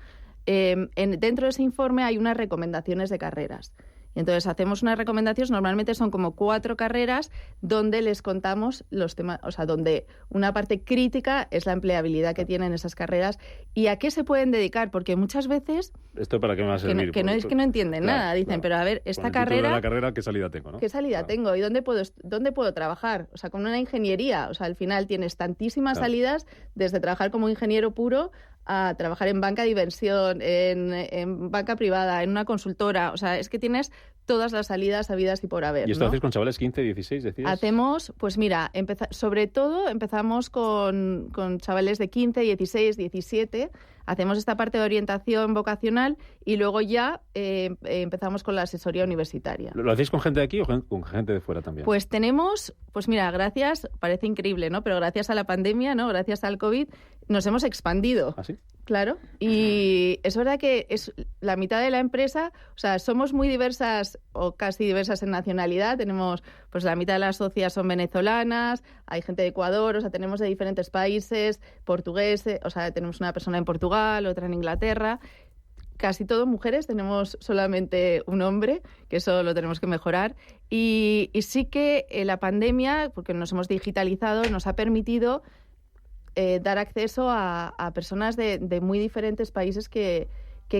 dentro de ese informe hay unas recomendaciones de carreras. Y entonces hacemos unas recomendaciones, normalmente son como 4 carreras, donde les contamos los temas, o sea, donde una parte crítica es la empleabilidad que tienen esas carreras y a qué se pueden dedicar, porque muchas veces... ¿Esto para qué me va a servir? Que no entienden nada, dicen, pero a ver, esta carrera... de la carrera, ¿qué salida tengo, no? ¿Qué salida tengo? ¿Y dónde puedo trabajar? O sea, con una ingeniería, o sea, al final tienes tantísimas salidas, desde trabajar como ingeniero puro a trabajar en banca de inversión, en banca privada, en una consultora. O sea, es que tienes todas las salidas habidas y por haber. ¿Y esto hacéis con chavales 15, 16, decías? Hacemos, pues mira, sobre todo empezamos con chavales de 15, 16, 17. Hacemos esta parte de orientación vocacional y luego ya empezamos con la asesoría universitaria. ¿Lo hacéis con gente de aquí o con gente de fuera también? Pues tenemos, pues mira, gracias, parece increíble, ¿no? Pero gracias a la pandemia, ¿no? Gracias al COVID, nos hemos expandido. ¿Ah, sí? Claro, y es verdad que es la mitad de la empresa, o sea, somos muy diversas o casi diversas en nacionalidad, tenemos, pues la mitad de las socias son venezolanas, hay gente de Ecuador, o sea, tenemos de diferentes países, portugueses, o sea, tenemos una persona en Portugal, otra en Inglaterra, casi todo mujeres, tenemos solamente un hombre, que eso lo tenemos que mejorar, y sí que la pandemia, porque nos hemos digitalizado, nos ha permitido dar acceso a personas de muy diferentes países que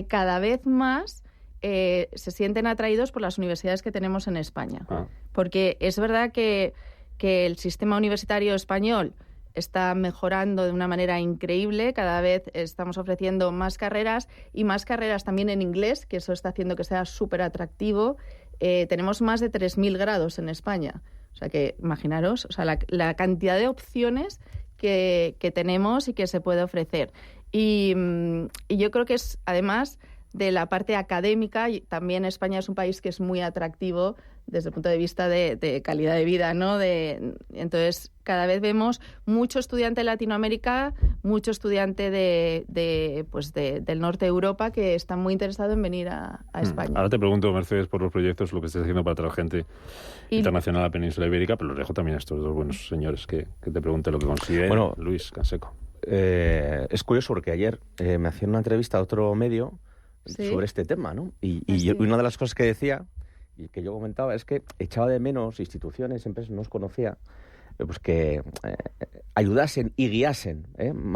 cada vez más se sienten atraídos por las universidades que tenemos en España. Porque es verdad que el sistema universitario español está mejorando de una manera increíble. Cada vez estamos ofreciendo más carreras y más carreras también en inglés, que eso está haciendo que sea súper atractivo. Tenemos más de 3.000 grados en España. O sea que, imaginaros, o sea, la cantidad de opciones que tenemos y que se puede ofrecer. Y yo creo que es, además de la parte académica, también España es un país que es muy atractivo desde el punto de vista de calidad de vida, ¿no? Entonces, cada vez vemos mucho estudiante de Latinoamérica, mucho estudiante del norte de Europa que está muy interesado en venir a España. Ahora te pregunto, Mercedes, por los proyectos, lo que estés haciendo para traer gente internacional a la península ibérica, pero los dejo también a estos dos buenos señores que te pregunte lo que consiguen. Bueno, Luis Canseco. Es curioso porque ayer me hacían una entrevista a otro medio sobre este tema, ¿no? Y una de las cosas que decía y que yo comentaba es que echaba de menos instituciones, empresas, no os conocía, pues que ayudasen y guiasen,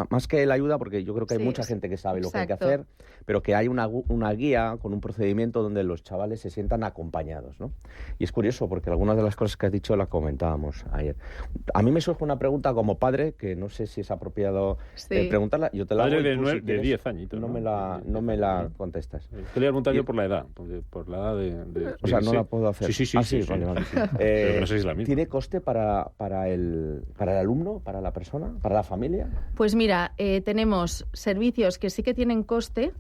más que la ayuda, porque yo creo que hay mucha gente que sabe lo que hay que hacer, pero que hay una guía con un procedimiento donde los chavales se sientan acompañados, ¿no? Y es curioso porque algunas de las cosas que has dicho las comentábamos ayer. A mí me surge una pregunta como padre, que no sé si es apropiado preguntarla. Yo te la hago de 10 añitos. No me la contestas. Te le voy a preguntar yo por la edad, por la edad de o sea, no la puedo hacer. Sí. Vale. Pero no sé si es la misma. ¿Tiene coste para el alumno, para la persona, para la familia? Pues mira, tenemos servicios que sí que tienen coste,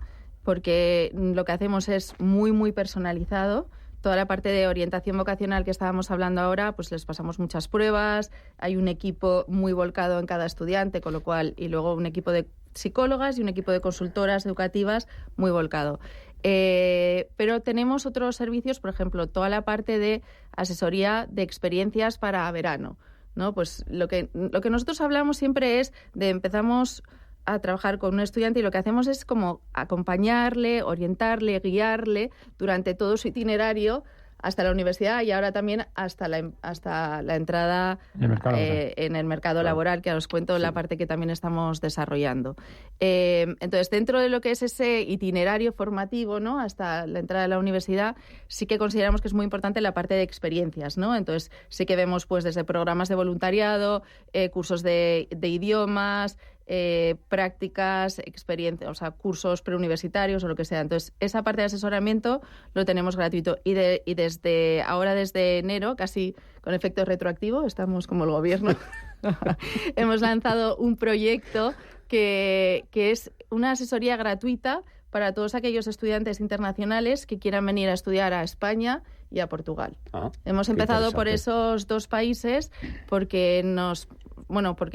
porque lo que hacemos es muy, muy personalizado. Toda la parte de orientación vocacional que estábamos hablando ahora, pues les pasamos muchas pruebas, hay un equipo muy volcado en cada estudiante, con lo cual, y luego un equipo de psicólogas y un equipo de consultoras educativas muy volcado. Pero tenemos otros servicios, por ejemplo, toda la parte de asesoría de experiencias para verano, ¿no? Pues lo que nosotros hablamos siempre es de empezamos a trabajar con un estudiante y lo que hacemos es como acompañarle, orientarle, guiarle durante todo su itinerario hasta la universidad y ahora también hasta la entrada en el mercado laboral, que os cuento la parte que también estamos desarrollando. Entonces, dentro de lo que es ese itinerario formativo, ¿no?, hasta la entrada de la universidad, sí que consideramos que es muy importante la parte de experiencias, ¿no? Entonces, sí que vemos pues desde programas de voluntariado, cursos de idiomas, prácticas, experiencias, o sea, cursos preuniversitarios o lo que sea. Entonces, esa parte de asesoramiento lo tenemos gratuito y desde enero, casi con efecto retroactivo, estamos como el gobierno, hemos lanzado un proyecto que es una asesoría gratuita para todos aquellos estudiantes internacionales que quieran venir a estudiar a España y a Portugal. Hemos empezado por esos dos países porque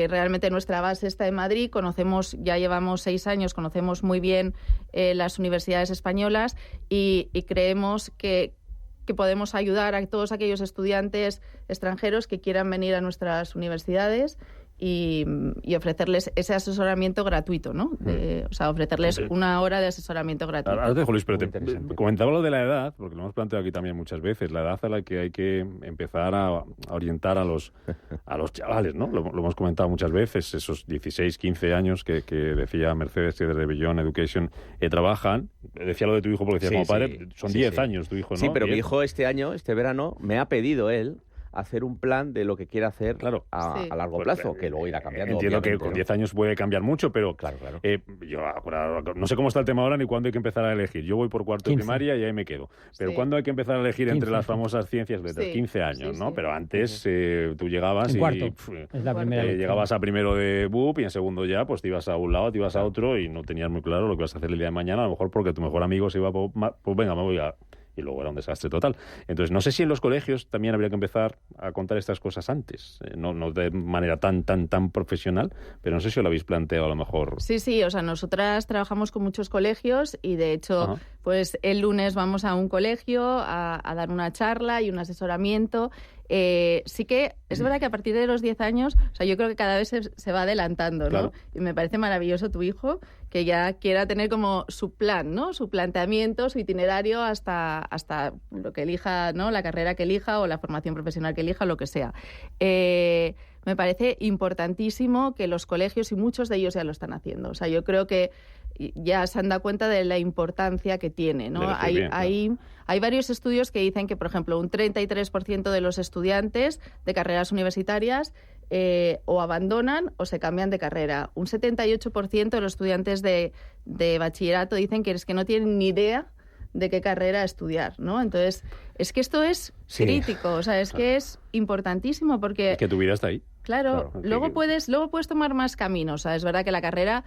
realmente nuestra base está en Madrid, ya llevamos 6 años, conocemos muy bien las universidades españolas y creemos que podemos ayudar a todos aquellos estudiantes extranjeros que quieran venir a nuestras universidades y ofrecerles ese asesoramiento gratuito, ¿no? O sea, ofrecerles una hora de asesoramiento gratuito. Ahora te dejo, Luis, pero te comentaba lo de la edad, porque lo hemos planteado aquí también muchas veces, la edad a la que hay que empezar a orientar a los chavales, ¿no? Lo hemos comentado muchas veces, esos 16, 15 años que decía Mercedes que desde Beyond Education trabajan. Decía lo de tu hijo porque decía como padre, son 10 años tu hijo, ¿no? Sí, pero 10. Mi hijo este verano, me ha pedido él hacer un plan de lo que quiere hacer a largo plazo, que luego irá cambiando. Entiendo que con 10 años puede cambiar mucho, pero claro. Yo no sé cómo está el tema ahora ni cuándo hay que empezar a elegir. Yo voy por cuarto de primaria y ahí me quedo. Pero ¿cuándo hay que empezar a elegir 15, entre las famosas ciencias letras? 15 años, ¿no? Pero antes tú llegabas es la primera llegabas a primero de BUP y en segundo ya pues te ibas a un lado, te ibas a otro y no tenías muy claro lo que vas a hacer el día de mañana, a lo mejor porque tu mejor amigo se iba, pues venga, me voy a... Y luego era un desastre total. Entonces, no sé si en los colegios también habría que empezar a contar estas cosas antes. No de manera tan profesional, pero no sé si os lo habéis planteado a lo mejor. Sí, o sea, nosotras trabajamos con muchos colegios y de hecho, pues el lunes vamos a un colegio a dar una charla y un asesoramiento. Sí que es verdad que a partir de los 10 años, o sea, yo creo que cada vez se va adelantando, ¿no? Claro. Y me parece maravilloso tu hijo que ya quiera tener como su plan, ¿no? Su planteamiento, su itinerario hasta lo que elija, ¿no? La carrera que elija o la formación profesional que elija, lo que sea. Me parece importantísimo que los colegios, y muchos de ellos ya lo están haciendo, o sea, yo creo que ya se han dado cuenta de la importancia que tiene, ¿no? Hay varios estudios que dicen que, por ejemplo, un 33% de los estudiantes de carreras universitarias o abandonan o se cambian de carrera. Un 78% de los estudiantes de bachillerato dicen que es que no tienen ni idea de qué carrera estudiar, ¿no? Entonces, es que esto es crítico, o sea, es que es importantísimo porque... Es que tu vida está ahí. Claro, luego puedes tomar más caminos, o sea, es verdad que la carrera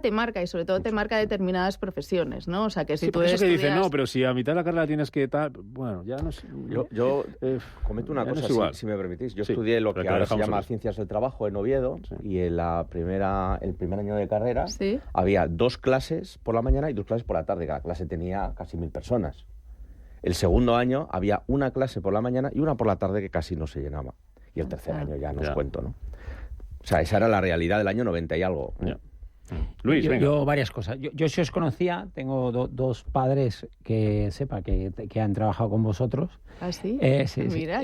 te marca y sobre todo te marca determinadas profesiones, ¿no? O sea, que si tú estudias... estudias... que dicen, no, pero si a mitad de la carrera tienes que tal... Bueno, ya no sé... Yo comento una cosa, si me permitís. Yo estudié lo que ahora se llama Ciencias del Trabajo en Oviedo y en el primer año de carrera había 2 clases por la mañana y 2 clases por la tarde. Cada clase tenía casi 1000 personas. El segundo año había una clase por la mañana y una por la tarde que casi no se llenaba. Y el tercer año ya no os cuento, ¿no? O sea, esa era la realidad del año 90 y algo. Luis, yo varias cosas. Yo si os conocía, tengo 2 padres que sepa que han trabajado con vosotros. ¿Ah, sí? Sí. Mira.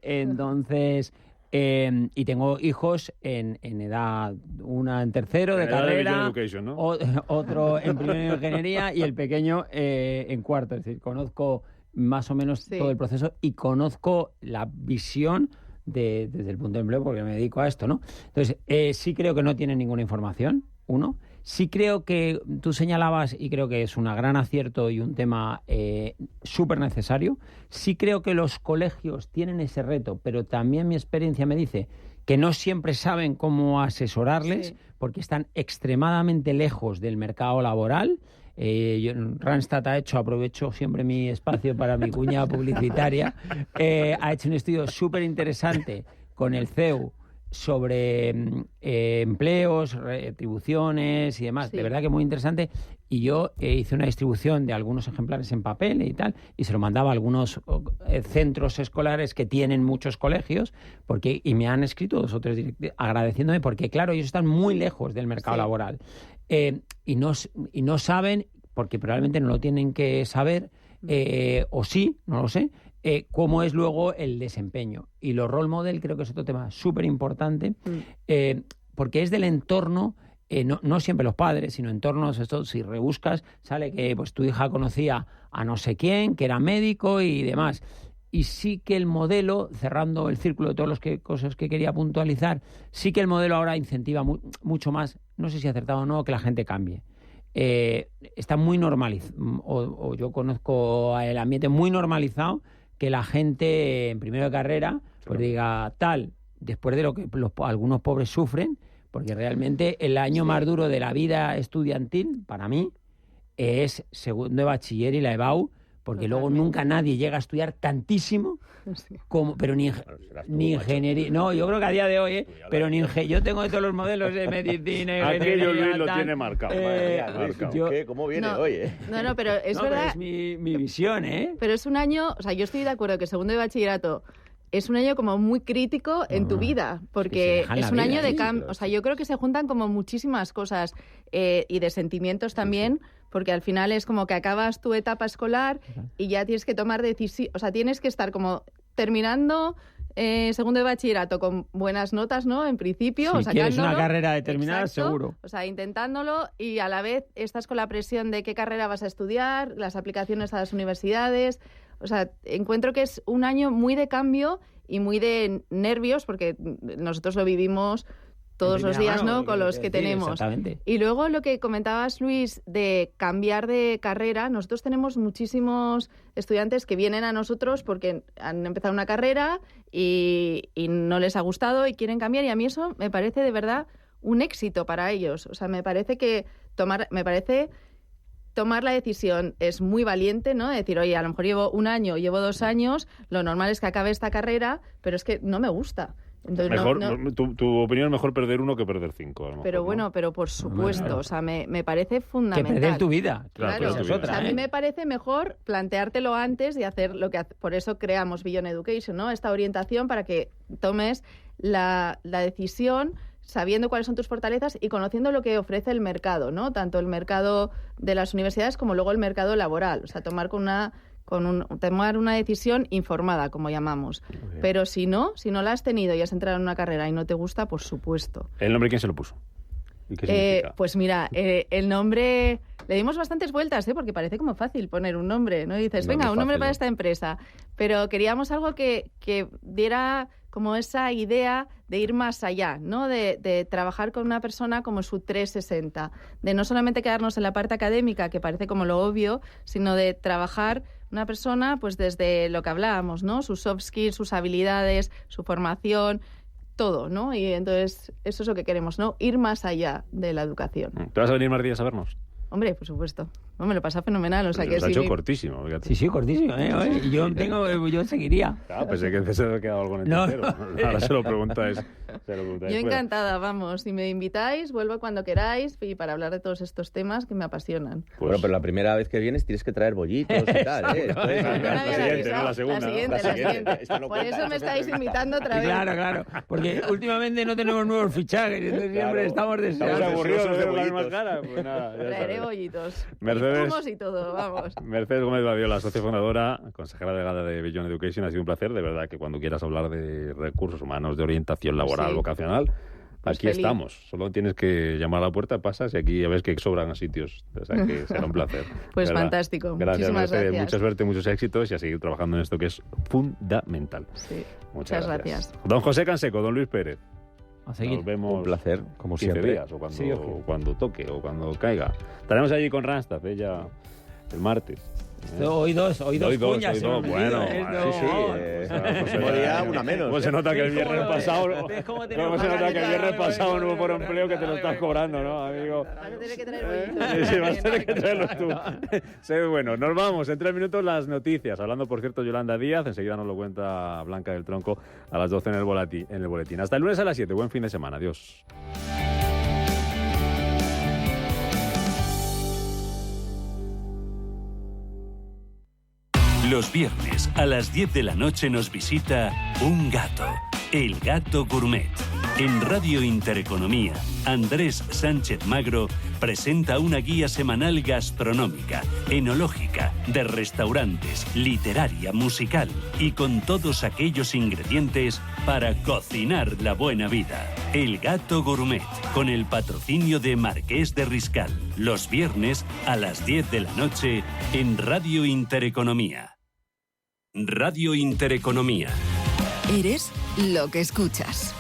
Entonces... y tengo hijos en edad, una en tercero de carrera, ¿no? otro en primero de ingeniería y el pequeño en cuarto. Es decir, conozco más o menos todo el proceso y conozco la visión desde el punto de empleo porque me dedico a esto, ¿no? Entonces, sí creo que no tienen ninguna información, uno. Sí creo que tú señalabas, y creo que es un gran acierto y un tema súper necesario, sí creo que los colegios tienen ese reto, pero también mi experiencia me dice que no siempre saben cómo asesorarles porque están extremadamente lejos del mercado laboral. Randstad aprovecho siempre mi espacio para mi cuña publicitaria, ha hecho un estudio súper interesante con el CEU sobre empleos, retribuciones y demás, de verdad que muy interesante, y yo hice una distribución de algunos ejemplares en papel y tal, y se lo mandaba a algunos centros escolares que tienen muchos colegios, y me han escrito 2 o 3 agradeciéndome, porque claro, ellos están muy lejos del mercado laboral, y no saben, porque probablemente no lo tienen que saber, o sí, no lo sé, cómo es luego el desempeño. Y los role model creo que es otro tema súper importante, porque es del entorno, no siempre los padres, sino entornos, esto, si rebuscas, sale que pues tu hija conocía a no sé quién, que era médico y demás. Y sí que el modelo, cerrando el círculo de todas las cosas que quería puntualizar, sí que el modelo ahora incentiva mucho más, no sé si acertado o no, que la gente cambie. Está muy normalizado, o yo conozco el ambiente muy normalizado, que la gente en primero de carrera pues diga tal, después de lo que algunos pobres sufren, porque realmente el año más duro de la vida estudiantil, para mí, es segundo de bachiller y la EBAU, porque luego nunca nadie llega a estudiar tantísimo como, pero ni ingeniería. No, yo creo que a día de hoy, pero ni yo tengo de todos los modelos de medicina, ingeniería. Aquello Luis lo tiene marcado. ¿Cómo viene hoy? No, pero es verdad. Pero es mi visión, ¿eh? Pero es un año, o sea, yo estoy de acuerdo que segundo de bachillerato es un año como muy crítico en tu vida, porque es un año de cambio. O sea, yo creo que se juntan como muchísimas cosas y de sentimientos también, porque al final es como que acabas tu etapa escolar y ya tienes que tomar decisiones, o sea, tienes que estar como terminando segundo de bachillerato con buenas notas, ¿no? En principio, si quieres una carrera determinada, seguro. O sea, intentándolo y a la vez estás con la presión de qué carrera vas a estudiar, las aplicaciones a las universidades. O sea, encuentro que es un año muy de cambio y muy de nervios, porque nosotros lo vivimos todos los días, ¿no? Con los que tenemos. Exactamente. Y luego lo que comentabas, Luis, de cambiar de carrera, nosotros tenemos muchísimos estudiantes que vienen a nosotros porque han empezado una carrera y no les ha gustado y quieren cambiar, y a mí eso me parece de verdad un éxito para ellos. O sea, me parece tomar la decisión es muy valiente, ¿no? Decir, oye, a lo mejor llevo un año, llevo 2 años, lo normal es que acabe esta carrera, pero es que no me gusta. Entonces, mejor, tu opinión es mejor perder 1 que perder 5. A lo mejor, pero bueno, ¿no? pero por supuesto, claro. O sea, me parece fundamental. Que perder tu vida. Claro, tu vida. O sea, a mí me parece mejor planteártelo antes y hacer lo que... Por eso creamos Beyond Education, ¿no? Esta orientación para que tomes la decisión sabiendo cuáles son tus fortalezas y conociendo lo que ofrece el mercado, ¿no? Tanto el mercado de las universidades como luego el mercado laboral. O sea, tomar una decisión informada, como llamamos. Pero si no la has tenido y has entrado en una carrera y no te gusta, por supuesto. ¿El nombre quién se lo puso? ¿Y qué significa? Pues mira, el nombre... Le dimos bastantes vueltas, porque parece como fácil poner un nombre, ¿no? Y dices, venga, un nombre para esta empresa. Pero queríamos algo que diera como esa idea de ir más allá, ¿no? De trabajar con una persona como su 360, de no solamente quedarnos en la parte académica, que parece como lo obvio, sino de trabajar una persona pues desde lo que hablábamos, ¿no? Sus soft skills, sus habilidades, su formación, todo, ¿no? Y entonces eso es lo que queremos, ¿no? Ir más allá de la educación. ¿Te vas a venir más días a vernos? Hombre, por supuesto. No, me lo pasa fenomenal. O sea, Pero que se ha hecho cortísimo. Fíjate. Sí, cortísimo. Yo seguiría. Claro, pensé que se había quedado algo en el tintero. Ahora se lo preguntáis. Yo encantada, vamos. Si me invitáis, vuelvo cuando queráis y para hablar de todos estos temas que me apasionan. Pues, bueno, pero la primera vez que vienes tienes que traer bollitos y tal, ¿eh? La siguiente. Por eso me estáis invitando otra vez. Claro. Porque últimamente no tenemos nuevos fichajes, entonces siempre estamos deseando. Estamos aburridos de ver la misma cara. Pues nada, traeré bollitos. Mercedes, y todo, vamos. Mercedes Gómez Badiola, socia fundadora, consejera delegada de Beyond Education. Ha sido un placer, de verdad, que cuando quieras hablar de recursos humanos, de orientación laboral, vocacional, pues aquí feliz. Estamos. Solo tienes que llamar a la puerta, pasas y aquí ya ves que sobran sitios. O sea que será un placer. Pues ¿verdad? Fantástico. Gracias, muchísimas gracias. Mucha suerte, muchos éxitos y a seguir trabajando en esto que es fundamental. Sí. Muchas gracias. Don José Canseco, don Luis Pérez. Nos vemos un placer, como 15 siempre. Días, o cuando toque, o cuando caiga. Estaremos allí con Randstad, ya el martes. Hoy dos cuñas. Bueno, una menos. Pues se nota que el viernes pasado no hubo por empleo, que te lo estás cobrando, ¿no, amigo? Vas a tener que traer Sí, vas a tener que traerlos tú. Sí, bueno, nos vamos. En 3 minutos las noticias. Hablando, por cierto, Yolanda Díaz. Enseguida nos lo cuenta Blanca del Tronco a las 12 en el boletín. Hasta el lunes a las 7. Buen fin de semana. Adiós. Los viernes a las 10 de la noche nos visita un gato, el Gato Gourmet. En Radio Intereconomía, Andrés Sánchez Magro presenta una guía semanal gastronómica, enológica, de restaurantes, literaria, musical y con todos aquellos ingredientes para cocinar la buena vida. El Gato Gourmet, con el patrocinio de Marqués de Riscal. Los viernes a las 10 de la noche en Radio Intereconomía. Radio Intereconomía. Eres lo que escuchas.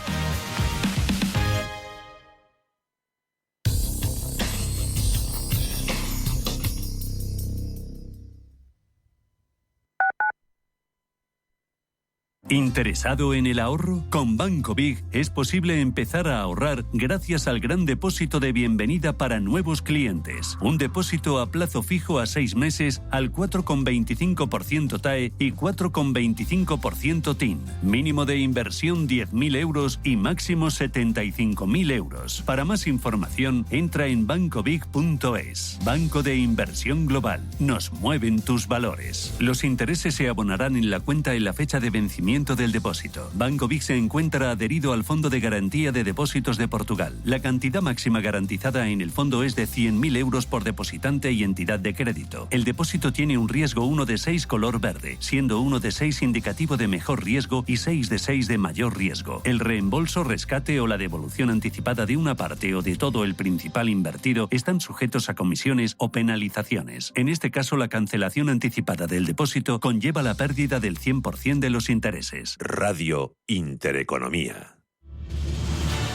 ¿Interesado en el ahorro? Con Banco Big es posible empezar a ahorrar gracias al gran depósito de bienvenida para nuevos clientes. Un depósito a plazo fijo a 6 meses al 4,25% TAE y 4,25% TIN. Mínimo de inversión 10.000 euros y máximo 75.000 euros. Para más información, entra en bancobig.es. Banco de Inversión Global. Nos mueven tus valores. Los intereses se abonarán en la cuenta en la fecha de vencimiento del depósito. Banco Big se encuentra adherido al Fondo de Garantía de Depósitos de Portugal. La cantidad máxima garantizada en el fondo es de 100.000 euros por depositante y entidad de crédito. El depósito tiene un riesgo 1 de 6 color verde, siendo 1 de 6 indicativo de mejor riesgo y 6 de 6 de mayor riesgo. El reembolso, rescate o la devolución anticipada de una parte o de todo el principal invertido están sujetos a comisiones o penalizaciones. En este caso, la cancelación anticipada del depósito conlleva la pérdida del 100% de los intereses. Radio Intereconomía.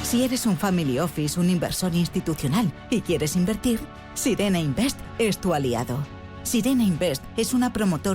Si eres un family office, un inversor institucional y quieres invertir, Sirena Invest es tu aliado. Sirena Invest es una promotora